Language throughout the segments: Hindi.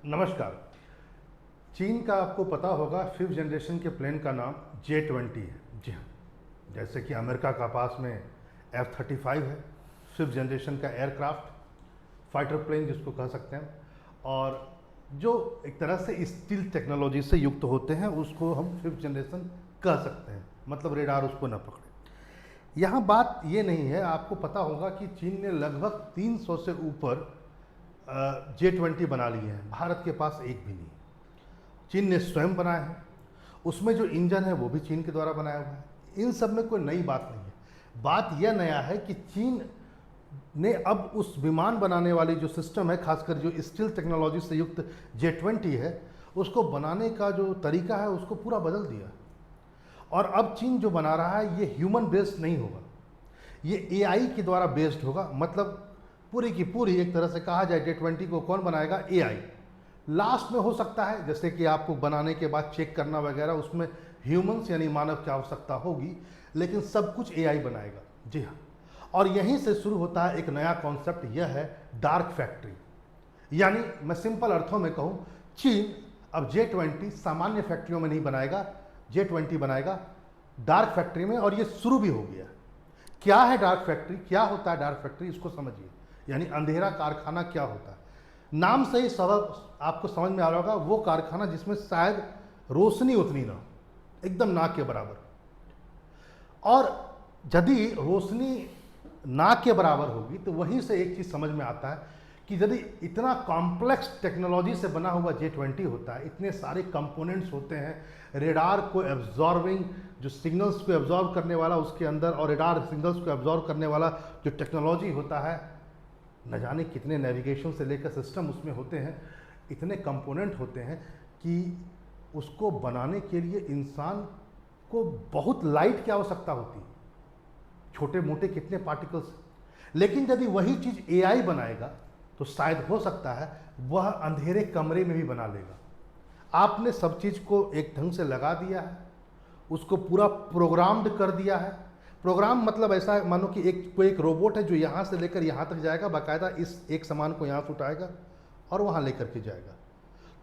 नमस्कार। चीन का आपको पता होगा 5th जनरेशन के प्लेन का नाम J-20 है। जी हाँ, जैसे कि अमेरिका का पास में F-35 है, 5th जनरेशन का एयरक्राफ्ट फाइटर प्लेन जिसको कह सकते हैं, और जो एक तरह से स्टील टेक्नोलॉजी से युक्त होते हैं उसको हम 5th जनरेशन कह सकते हैं, मतलब रेडार उसको न पकड़े। यहाँ बात ये नहीं है, आपको पता होगा कि चीन ने लगभग 300 से ऊपर J-20 बना लिए हैं, भारत के पास एक भी नहीं। चीन ने स्वयं बनाया है, उसमें जो इंजन है वो भी चीन के द्वारा बनाया हुआ है। इन सब में कोई नई बात नहीं है। बात यह नया है कि चीन ने अब उस विमान बनाने वाली जो सिस्टम है, खासकर जो स्टील टेक्नोलॉजी से युक्त J-20 है, उसको बनाने का जो तरीका है उसको पूरा बदल दिया। और अब चीन जो बना रहा है ये ह्यूमन बेस्ड नहीं होगा, ये AI के द्वारा बेस्ड होगा। मतलब पूरी की पूरी एक तरह से कहा जाए J-20 को कौन बनाएगा? AI। लास्ट में हो सकता है जैसे कि आपको बनाने के बाद चेक करना वगैरह, उसमें ह्यूमंस यानी मानव की आवश्यकता होगी, लेकिन सब कुछ AI बनाएगा। जी हाँ, और यहीं से शुरू होता है एक नया कॉन्सेप्ट, यह है डार्क फैक्ट्री। यानी मैं सिंपल अर्थों में कहूँ, चीन अब J-20 सामान्य फैक्ट्रियों में नहीं बनाएगा, J-20 बनाएगा डार्क फैक्ट्री में, और ये शुरू भी हो गया। क्या है डार्क फैक्ट्री, क्या होता है डार्क फैक्ट्री, इसको समझिए। यानी अंधेरा कारखाना क्या होता है, नाम से ही सबक आपको समझ में आ रहा होगा। वो कारखाना जिसमें शायद रोशनी उतनी ना हो, एकदम ना के बराबर। और यदि रोशनी ना के बराबर होगी तो वहीं से एक चीज़ समझ में आता है कि यदि इतना कॉम्प्लेक्स टेक्नोलॉजी से बना हुआ J-20 होता है, इतने सारे कंपोनेंट्स होते हैं, रेडार को एब्जॉर्बिंग, जो सिग्नल्स को एब्जॉर्ब करने वाला उसके अंदर, और रेडार सिग्नल्स को एब्जॉर्ब करने वाला जो टेक्नोलॉजी होता है, न जाने कितने नेविगेशन से लेकर सिस्टम उसमें होते हैं, इतने कंपोनेंट होते हैं कि उसको बनाने के लिए इंसान को बहुत लाइट की आवश्यकता होती है, छोटे मोटे कितने पार्टिकल्स। लेकिन यदि वही चीज़ AI बनाएगा तो शायद हो सकता है वह अंधेरे कमरे में भी बना लेगा। आपने सब चीज़ को एक ढंग से लगा दिया है, उसको पूरा प्रोग्राम्ड कर दिया है। प्रोग्राम मतलब ऐसा है, मानो कि कोई एक रोबोट है जो यहाँ से लेकर यहाँ तक जाएगा, बाकायदा इस एक सामान को यहाँ से उठाएगा और वहाँ लेकर के जाएगा,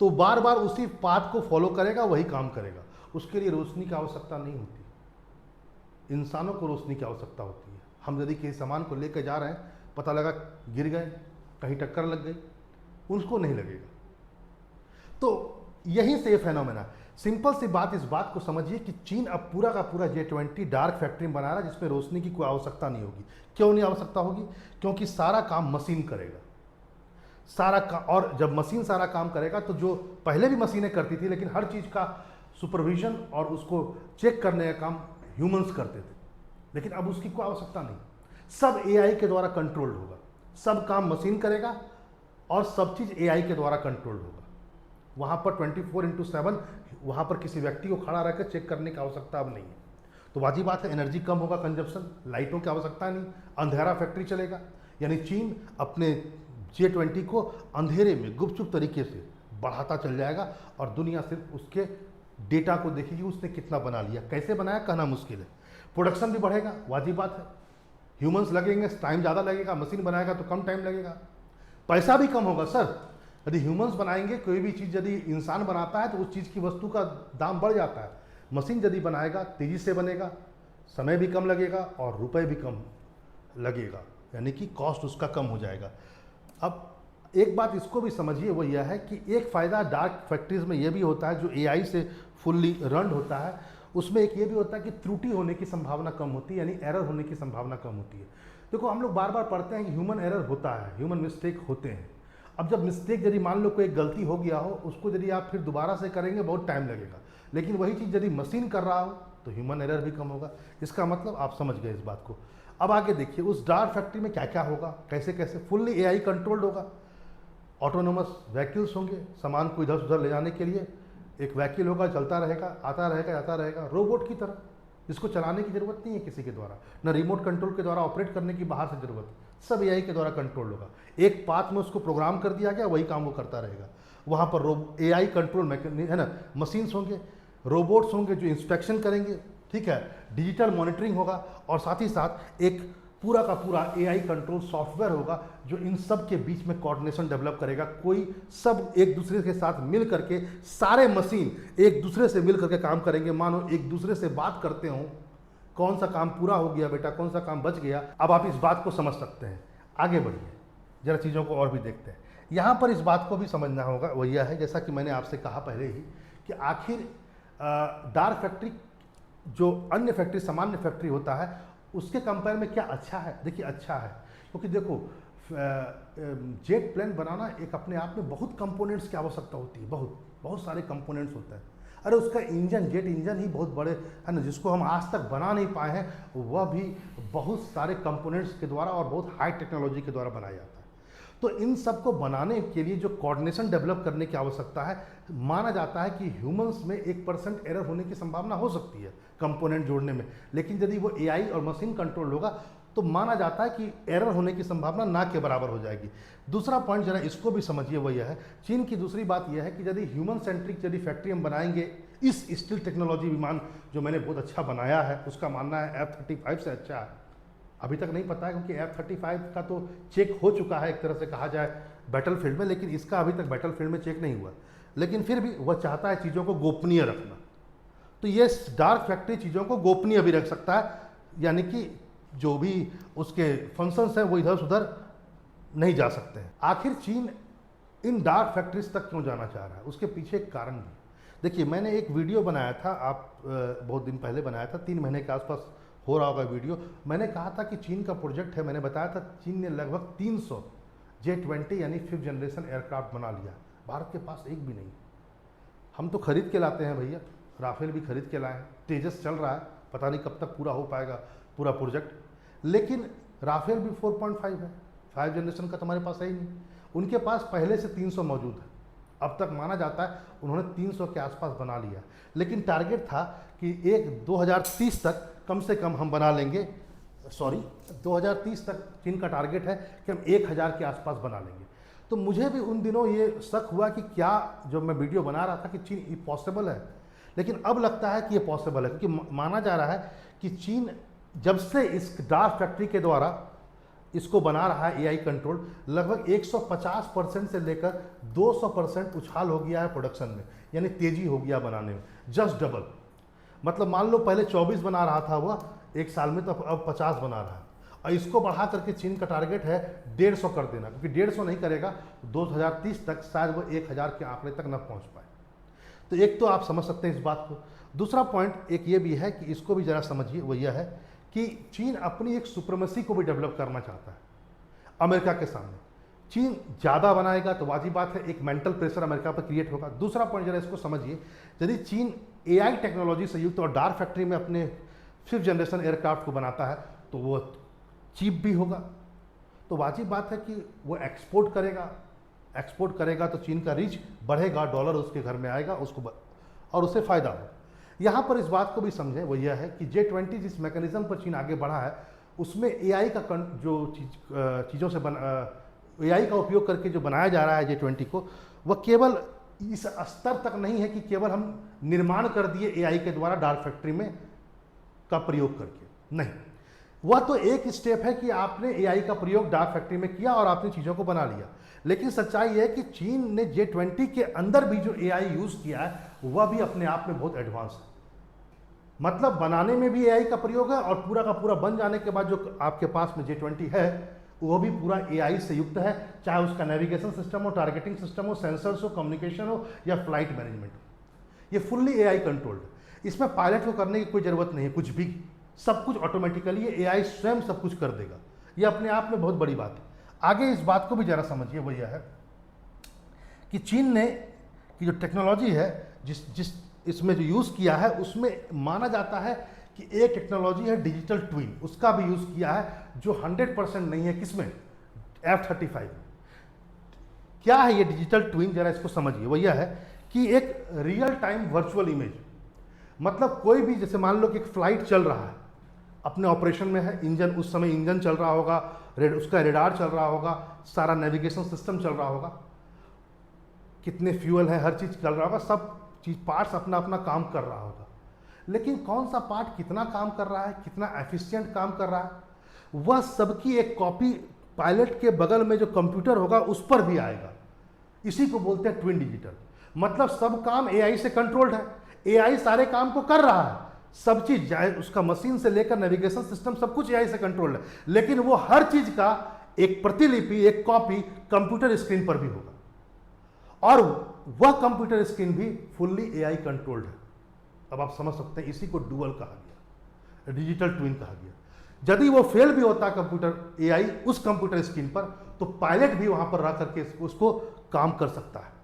तो बार बार उसी पाथ को फॉलो करेगा, वही काम करेगा। उसके लिए रोशनी की आवश्यकता नहीं होती, इंसानों को रोशनी की आवश्यकता होती है। हम यदि किसी सामान को लेकर जा रहे हैं, पता लगा गिर गए, कहीं टक्कर लग गई, उसको नहीं लगेगा। तो यहीं से ये फेनोमेना। सिंपल सी बात, इस बात को समझिए कि चीन अब पूरा का पूरा J-20 डार्क फैक्ट्री बना रहा है जिसमें रोशनी की कोई आवश्यकता नहीं होगी। क्यों नहीं आवश्यकता होगी? क्योंकि सारा काम मशीन करेगा, सारा काम। और जब मशीन सारा काम करेगा तो जो पहले भी मशीनें करती थी, लेकिन हर चीज़ का सुपरविजन और उसको चेक करने का काम ह्यूमंस करते थे, लेकिन अब उसकी कोई आवश्यकता नहीं। सब AI के द्वारा कंट्रोल्ड होगा, सब काम मशीन करेगा और सब चीज़ AI के द्वारा कंट्रोल्ड होगा। वहाँ पर 24/7 वहाँ पर किसी व्यक्ति को खड़ा रहकर चेक करने की आवश्यकता अब नहीं है। तो वाजिब बात है, एनर्जी कम होगा, कंजप्शन, लाइटों की आवश्यकता नहीं, अंधेरा फैक्ट्री चलेगा। यानी चीन अपने J-20 को अंधेरे में गुपचुप तरीके से बढ़ाता चल जाएगा, और दुनिया सिर्फ उसके डेटा को देखेगी, उसने कितना बना लिया, कैसे बनाया कहना मुश्किल है। प्रोडक्शन भी बढ़ेगा, वाजिब बात है, ह्यूमंस लगेंगे, टाइम ज़्यादा लगेगा, मशीन बनाएगा तो कम टाइम लगेगा। पैसा भी कम होगा सर, यदि ह्यूमंस बनाएंगे, कोई भी चीज़ यदि इंसान बनाता है तो उस चीज़ की वस्तु का दाम बढ़ जाता है। मशीन यदि बनाएगा, तेज़ी से बनेगा, समय भी कम लगेगा और रुपए भी कम लगेगा, यानी कि कॉस्ट उसका कम हो जाएगा। अब एक बात इसको भी समझिए, वो यह है कि एक फ़ायदा डार्क फैक्ट्रीज में यह भी होता है, जो AI से फुल्ली रन होता है, उसमें एक ये भी होता है कि त्रुटि होने की संभावना कम होती है, यानी एरर होने की संभावना कम होती है। देखो, हम लोग बार बार पढ़ते हैं कि ह्यूमन एरर होता है, ह्यूमन मिस्टेक होते हैं। अब जब मिस्टेक, यदि मान लो कोई एक गलती हो गया हो, उसको यदि आप फिर दोबारा से करेंगे बहुत टाइम लगेगा, लेकिन वही चीज़ यदि मशीन कर रहा हो तो ह्यूमन एरर भी कम होगा। इसका मतलब आप समझ गए इस बात को। अब आगे देखिए, उस डार्क फैक्ट्री में क्या क्या होगा, कैसे कैसे। फुल्ली AI कंट्रोल्ड होगा, ऑटोनोमस व्हीकल्स होंगे, सामान को इधर उधर ले जाने के लिए एक व्हीकल होगा, चलता रहेगा, आता रहेगा, जाता रहेगा, रोबोट की तरह, जिसको चलाने की ज़रूरत नहीं है किसी के द्वारा, न रिमोट कंट्रोल के द्वारा ऑपरेट करने की बाहर से ज़रूरत, सब AI के द्वारा कंट्रोल होगा। एक पाथ में उसको प्रोग्राम कर दिया गया, वही काम वो करता रहेगा। वहाँ पर AI कंट्रोल है ना, मशीन्स होंगे, रोबोट्स होंगे जो इंस्पेक्शन करेंगे, ठीक है, डिजिटल मॉनिटरिंग होगा, और साथ ही साथ एक पूरा का पूरा एआई कंट्रोल सॉफ्टवेयर होगा जो इन सब के बीच में कोऑर्डिनेशन डेवलप करेगा। कोई सब एक दूसरे के साथ मिल करके, सारे मशीन एक दूसरे से मिल करके काम करेंगे। मानो एक दूसरे से बात करते हों, कौन सा काम पूरा हो गया बेटा, कौन सा काम बच गया। अब आप इस बात को समझ सकते हैं। आगे बढ़िए, जरा चीज़ों को और भी देखते हैं। यहाँ पर इस बात को भी समझना होगा, वो यह है जैसा कि मैंने आपसे कहा पहले ही कि आखिर डार्क फैक्ट्री जो अन्य फैक्ट्री, सामान्य फैक्ट्री होता है, उसके कंपेयर में क्या अच्छा है। देखिए अच्छा है, क्योंकि देखो जेट प्लेन बनाना एक अपने आप में बहुत कंपोनेंट्स की आवश्यकता होती है, बहुत बहुत सारे कंपोनेंट्स होते हैं। अरे उसका इंजन, जेट इंजन ही बहुत बड़े है ना, जिसको हम आज तक बना नहीं पाए हैं, वह भी बहुत सारे कंपोनेंट्स के द्वारा और बहुत हाई टेक्नोलॉजी के द्वारा बनाया जाता है। तो इन सब को बनाने के लिए जो कोऑर्डिनेशन डेवलप करने की आवश्यकता है, माना जाता है कि ह्यूमंस में 1% एरर होने की संभावना हो सकती है कंपोनेंट जोड़ने में, लेकिन यदि वो एआई और मशीन कंट्रोल होगा तो माना जाता है कि एरर होने की संभावना ना के बराबर हो जाएगी। दूसरा पॉइंट जरा इसको भी समझिए, वो यह है, चीन की दूसरी बात यह है कि यदि ह्यूमन सेंट्रिक यदि फैक्ट्री हम बनाएंगे, इस स्टील टेक्नोलॉजी विमान जो मैंने बहुत अच्छा बनाया है, उसका मानना है F-35 से अच्छा है। अभी तक नहीं पता है, क्योंकि F-35 का तो चेक हो चुका है एक तरह से कहा जाए बैटलफील्ड में, लेकिन इसका अभी तक बैटलफील्ड में चेक नहीं हुआ। लेकिन फिर भी वह चाहता है चीज़ों को गोपनीय रखना, तो ये डार्क फैक्ट्री चीज़ों को गोपनीय भी रख सकता है, यानी कि जो भी उसके फंक्शंस हैं वो इधर उधर नहीं जा सकते हैं। आखिर चीन इन डार्क फैक्ट्रीज तक क्यों जाना चाह रहा है, उसके पीछे एक कारण भी। देखिए मैंने एक वीडियो बनाया था, आप बहुत दिन पहले बनाया था, 3 महीने के आसपास हो रहा होगा वीडियो। मैंने कहा था कि चीन का प्रोजेक्ट है, मैंने बताया था चीन ने लगभग 300 J-20 यानी 5th जनरेशन एयरक्राफ्ट बना लिया। भारत के पास एक भी नहीं। हम तो खरीद के लाते हैं भैया, राफेल भी खरीद के लाए हैं, तेजस चल रहा है, पता नहीं कब तक पूरा हो पाएगा पूरा प्रोजेक्ट, लेकिन राफेल भी 4.5 है, 5th जनरेशन का तो हमारे पास है ही नहीं। उनके पास पहले से 300 मौजूद है। अब तक माना जाता है उन्होंने 300 के आसपास बना लिया, लेकिन टारगेट था कि 2030 तक कम से कम हम बना लेंगे, 2030 तक चीन का टारगेट है कि हम 1000 के आसपास बना लेंगे। तो मुझे भी उन दिनों ये शक हुआ कि क्या, जब मैं वीडियो बना रहा था, कि चीन ये पॉसिबल है, लेकिन अब लगता है कि ये पॉसिबल है, क्योंकि माना जा रहा है कि चीन जब से इस डार्क फैक्ट्री के द्वारा इसको बना रहा है एआई कंट्रोल, लगभग 150% से लेकर 200% उछाल हो गया है प्रोडक्शन में, यानी तेजी हो गया बनाने में, जस्ट डबल। मतलब मान लो पहले 24 बना रहा था वह एक साल में, तो अब 50 बना रहा है। और इसको बढ़ा करके चीन का टारगेट है 150 कर देना, क्योंकि 150 नहीं करेगा 2030 तक शायद वो 1000 के आंकड़े तक न पहुंच पाए। तो एक तो आप समझ सकते हैं इस बात को। दूसरा पॉइंट एक ये भी है कि इसको भी जरा समझिए, वो यह है कि चीन अपनी एक सुप्रीमेसी को भी डेवलप करना चाहता है अमेरिका के सामने। चीन ज़्यादा बनाएगा तो वाजिब बात है एक मेंटल प्रेशर अमेरिका पर क्रिएट होगा। दूसरा पॉइंट जरा इसको समझिए, यदि चीन एआई टेक्नोलॉजी से युक्त और डार्क फैक्ट्री में अपने 5th जनरेशन एयरक्राफ्ट को बनाता है, तो वो चीप भी होगा, तो वाजिब बात है कि वो एक्सपोर्ट करेगा तो चीन का रीच बढ़ेगा, डॉलर उसके घर में आएगा उसको और उससे फ़ायदा हो। यहाँ पर इस बात को भी समझें, वो यह है कि J-20 जिस मैकेनिज्म पर चीन आगे बढ़ा है, उसमें एआई का जो चीज़ों से एआई का उपयोग करके जो बनाया जा रहा है J-20 को, वह केवल इस स्तर तक नहीं है कि केवल हम निर्माण कर दिए एआई के द्वारा डार्क फैक्ट्री में का प्रयोग करके, नहीं। वह तो एक स्टेप है कि आपने एआई का प्रयोग डार्क फैक्ट्री में किया और आपने चीज़ों को बना लिया, लेकिन सच्चाई यह है कि चीन ने J-20 के अंदर भी जो एआई यूज़ किया है वह भी अपने आप में बहुत एडवांस है। मतलब बनाने में भी एआई का प्रयोग है और पूरा का पूरा बन जाने के बाद जो आपके पास में J-20 है वो भी पूरा एआई से युक्त है, चाहे उसका नेविगेशन सिस्टम हो, टारगेटिंग सिस्टम हो, सेंसर्स हो, कम्युनिकेशन हो या फ्लाइट मैनेजमेंट हो। ये फुल्ली एआई कंट्रोल्ड है। इसमें पायलट को करने की कोई ज़रूरत नहीं है, कुछ भी, सब कुछ ऑटोमेटिकली ये एआई स्वयं सब कुछ कर देगा। ये अपने आप में बहुत बड़ी बात है। आगे इस बात को भी ज़रा समझिए, वो यह है कि चीन ने की जो टेक्नोलॉजी है जिस इसमें जो यूज़ किया है, उसमें माना जाता है कि एक टेक्नोलॉजी है डिजिटल ट्विन, उसका भी यूज़ किया है जो 100% नहीं है। किसमें? F-35। क्या है ये डिजिटल ट्विन, जरा इसको समझिए। वो यह है कि एक रियल टाइम वर्चुअल इमेज, मतलब कोई भी, जैसे मान लो कि एक फ्लाइट चल रहा है, अपने ऑपरेशन में है, इंजन उस समय इंजन चल रहा होगा, उसका रेडार चल रहा होगा, सारा नेविगेशन सिस्टम चल रहा होगा, कितने फ्यूल है, हर चीज़ चल रहा होगा, सब चीज़ पार्ट्स अपना अपना काम कर रहा होगा। लेकिन कौन सा पार्ट कितना काम कर रहा है, कितना एफिशिएंट काम कर रहा है, वह सबकी एक कॉपी पायलट के बगल में जो कंप्यूटर होगा उस पर भी आएगा। इसी को बोलते हैं ट्विन डिजिटल। मतलब सब काम एआई से कंट्रोल्ड है, एआई सारे काम को कर रहा है, सब चीज उसका मशीन से लेकर नेविगेशन सिस्टम सब कुछ एआई से कंट्रोल्ड है, लेकिन वो हर चीज का एक प्रतिलिपि, एक कॉपी कंप्यूटर स्क्रीन पर भी होगा और वह कंप्यूटर स्क्रीन भी फुल्ली एआई कंट्रोल्ड है। अब आप समझ सकते हैं, इसी को डुअल कहा गया, डिजिटल ट्विन कहा गया। यदि वो फेल भी होता कंप्यूटर एआई उस कंप्यूटर स्क्रीन पर, तो पायलट भी वहां पर रह करके उसको काम कर सकता है।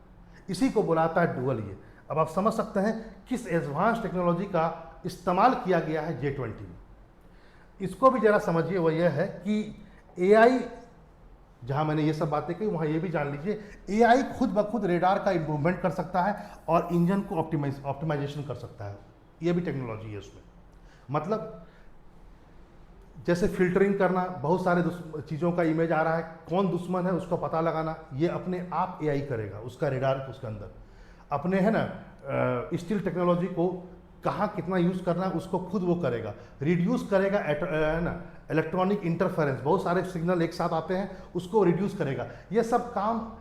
इसी को बुलाता है डुअल। ये अब आप समझ सकते हैं किस एडवांस टेक्नोलॉजी का इस्तेमाल किया गया है J20 में। इसको भी जरा समझिए, वह यह है कि एआई, जहां मैंने ये सब बातें कही वहां ये भी जान लीजिए, एआई खुद ब खुद रेडार का इंप्रूवमेंट कर सकता है और इंजन को ऑप्टिमाइजेशन कर सकता है। ये भी टेक्नोलॉजी है उसमें। मतलब जैसे फिल्टरिंग करना, बहुत सारे चीज़ों का इमेज आ रहा है, कौन दुश्मन है उसको पता लगाना, ये अपने आप एआई करेगा, उसका रेडार उसके अंदर अपने है ना स्टील टेक्नोलॉजी को कहाँ कितना यूज़ करना है उसको खुद वो करेगा, रिड्यूस करेगा है ना इलेक्ट्रॉनिक इंटरफेरेंस, बहुत सारे सिग्नल एक साथ आते हैं उसको रिड्यूस करेगा। ये सब काम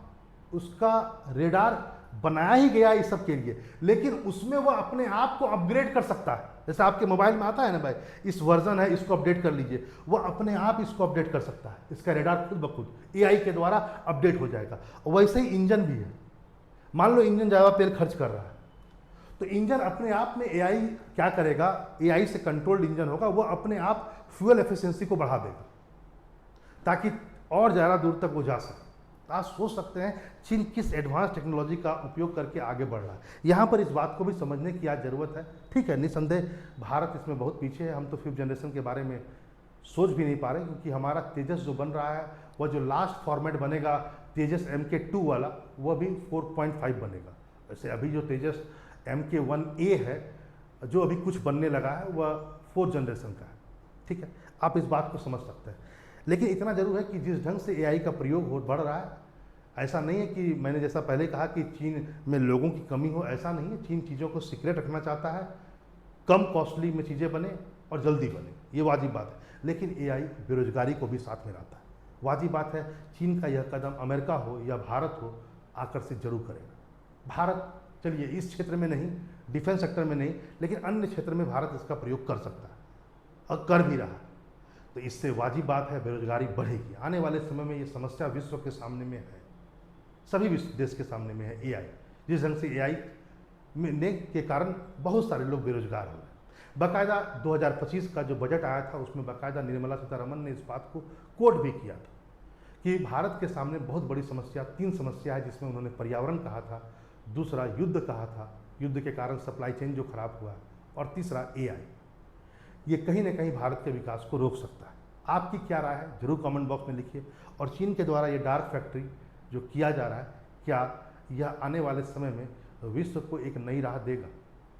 उसका रेडार बनाया ही गया इस सब के लिए, लेकिन उसमें वो अपने आप को अपग्रेड कर सकता है। जैसे आपके मोबाइल में आता है ना भाई, इस वर्जन है इसको अपडेट कर लीजिए, वो अपने आप इसको अपडेट कर सकता है। इसका रेडार खुद ब खुद एआई के द्वारा अपडेट हो जाएगा। वैसे ही इंजन भी है। मान लो इंजन ज़्यादा तेल खर्च कर रहा है, तो इंजन अपने आप में एआई क्या करेगा, एआई से कंट्रोल्ड इंजन होगा, वो अपने आप फ्यूल एफिशिएंसी को बढ़ा देगा ताकि और ज़्यादा दूर तक वो जा सके। आप सोच सकते हैं चीन किस एडवांस टेक्नोलॉजी का उपयोग करके आगे बढ़ रहा है। यहाँ पर इस बात को भी समझने की आज ज़रूरत है। ठीक है, निसंदेह भारत इसमें बहुत पीछे है। हम तो 5th जनरेशन के बारे में सोच भी नहीं पा रहे, क्योंकि हमारा तेजस जो बन रहा है, वह जो लास्ट फॉर्मेट बनेगा तेजस MK2 वाला, वह भी 4.5 बनेगा। वैसे अभी जो तेजस MK1A है, जो अभी कुछ बनने लगा है, वह 4th जनरेशन का है। ठीक है, आप इस बात को समझ सकते हैं। लेकिन इतना जरूर है कि जिस ढंग से एआई का प्रयोग बढ़ रहा है, ऐसा नहीं है कि मैंने जैसा पहले कहा कि चीन में लोगों की कमी हो, ऐसा नहीं है। चीन चीज़ों को सीक्रेट रखना चाहता है, कम कॉस्टली में चीज़ें बने और जल्दी बने, ये वाजिब बात है। लेकिन एआई बेरोजगारी को भी साथ में लाता है। वाजिब बात है, चीन का यह कदम अमेरिका हो या भारत हो आकर्षित जरूर करेगा। भारत चलिए इस क्षेत्र में नहीं, डिफेंस सेक्टर में नहीं, लेकिन अन्य क्षेत्र में भारत इसका प्रयोग कर सकता है और कर भी रहा है। तो इससे वाजिब बात है बेरोजगारी बढ़ेगी। आने वाले समय में ये समस्या विश्व के सामने में है, सभी विश्व देश के सामने में है एआई। जिस ढंग से एआई ने के कारण बहुत सारे लोग बेरोजगार हो गए। बाकायदा 2025 का जो बजट आया था उसमें बाकायदा निर्मला सीतारमण ने इस बात को कोट भी किया था कि भारत के सामने बहुत बड़ी समस्या, 3 समस्या है, जिसमें उन्होंने पर्यावरण कहा था, दूसरा युद्ध कहा था, युद्ध के कारण सप्लाई चेन जो खराब हुआ, और तीसरा एआई। ये कहीं ना कहीं भारत के विकास को रोक सकता है। आपकी क्या राय है जरूर कमेंट बॉक्स में लिखिए। और चीन के द्वारा ये डार्क फैक्ट्री जो किया जा रहा है, क्या यह आने वाले समय में विश्व को एक नई राह देगा,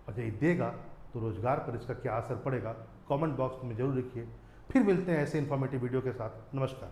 और यदि देगा तो रोजगार पर इसका क्या असर पड़ेगा, कमेंट बॉक्स में जरूर लिखिए। फिर मिलते हैं ऐसे इन्फॉर्मेटिव वीडियो के साथ। नमस्कार।